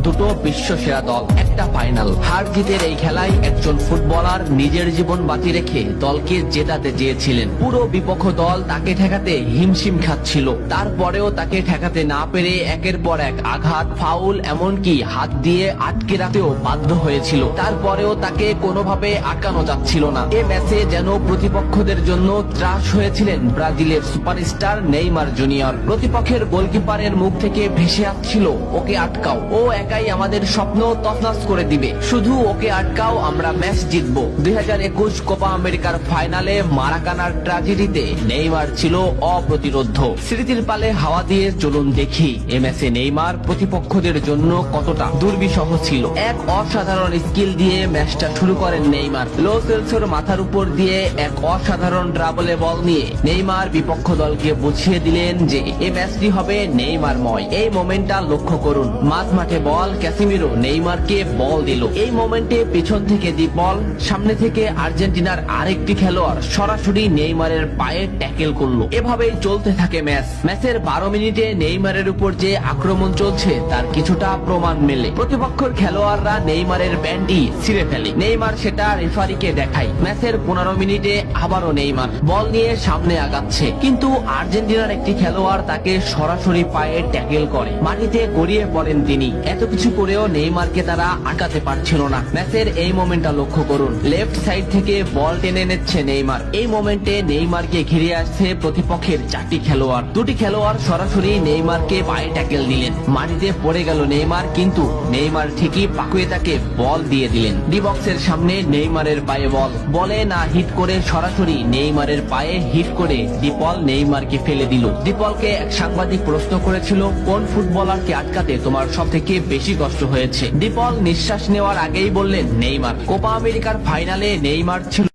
দুটো বিশ্ব সেরা দল, একটা ফাইনাল। হার জিতের এই খেলায় একজন ফুটবলার নিজের জীবন বাজি রেখে দলকে জেতাতে চেয়েছিলেন। পুরো বিপক্ষ দল তাকে ঠেকাতে হিমশিম খাচ্ছিল, তারপরেও তাকে ঠেকাতে না পেরে একের পর এক আঘাত, ফাউল, এমনকি হাত দিয়ে আটকে রাখতেও বাধ্য হয়েছিল। তারপরেও তাকে কোনোভাবে আটকানো যাচ্ছিল না। এ ম্যাচে যেন প্রতিপক্ষদের জন্য ত্রাস হয়েছিলেন ব্রাজিলের সুপারস্টার নেইমার জুনিয়র। প্রতিপক্ষের গোলকিপারের মুখ থেকে ভেসে আসছিল, ওকে আটকাও, ও একাই আমাদের স্বপ্ন তছনছ করে দিবে, শুধু ওকে আটকাও, আমরা ম্যাচ জিতবো। 2021 কোপা আমেরিকার ফাইনালে মারাকানার ট্র্যাজেডিতে নেইমার ছিল অপ্রতিরোধ্য। স্মৃতির পালে হাওয়া দিয়ে চলুন দেখি এ ম্যাচে নেইমার প্রতিপক্ষদের জন্য কতটা দুর্বিষহ ছিল। এক অসাধারণ স্কিল দিয়ে ম্যাচটা শুরু করেন নেইমার। লো সেলসোর মাথার উপর দিয়ে এক অসাধারণ ড্রাবলে বল নিয়ে নেইমার বিপক্ষ দলকে বুঝিয়ে দিলেন যে এই ম্যাচটি হবে নেইমারময়। এই মোমেন্টটা লক্ষ্য করুন, মাঝ মাঠে বল, ক্যাসিমিরো নেইমারকে বল দিল। এই মোমেন্টে পিছন থেকে দি বল, সামনে থেকে আর্জেন্টিনার আরেকটি খেলোয়াড় সরাসরি নেইমারের পায়ে ট্যাকেল করলো। এভাবেই চলতে থাকে ম্যাচ। ম্যাচের 12 মিনিটে নেইমারের উপর যে আক্রমণ চলছে তার কিছুটা প্রমাণ মেলে। প্রতিপক্ষের খেলোয়াড়রা নেইমারের প্যান্টি ছিঁড়ে ফেলে, নেইমার সেটা রেফারিকে দেখায়। ম্যাচের 15 মিনিটে আবারও নেইমার বল নিয়ে সামনে আগাচ্ছে, কিন্তু আর্জেন্টিনার একটি খেলোয়াড় তাকে সরাসরি পায়ে ট্যাকেল করে, মাটিতে গড়িয়ে পড়েন তিনি। এত কিছু করেও নেইমারকে তারা আটকাতে পারছিল না। ম্যাচের এই মোমেন্টটা লক্ষ্য করুন, লেফট সাইড থেকে বল টেনে নিচ্ছে নেইমার। এই মোমেন্টে নেইমারকে ঘিরে আসছে প্রতিপক্ষের 4টি খেলোয়াড়। দুটি খেলোয়াড় সরাসরি নেইমারকে পায়ে ট্যাকেল দিলেন, মাটিতে পড়ে গেল নেইমার, কিন্তু নেইমার ঠিকই পাকুয়ে তাকে বল দিয়ে দিলেন। ডি বক্সের সামনে নেইমারের পায়ে বল, বলে না হিট করে সরাসরি নেইমারের পায়ে হিট করে ডিপল নেইমারকে ফেলে দিল। ডিপলকে এক সাংবাদিক প্রশ্ন করেছিল, কোন ফুটবলারকে আটকাতে তোমার সব থেকে বেশি কষ্ট হয়েছে? ডিপল নিঃশ্বাস নেওয়ার আগেই বললেন নেইমার। কোপা আমেরিকার ফাইনালে নেইমার ছিল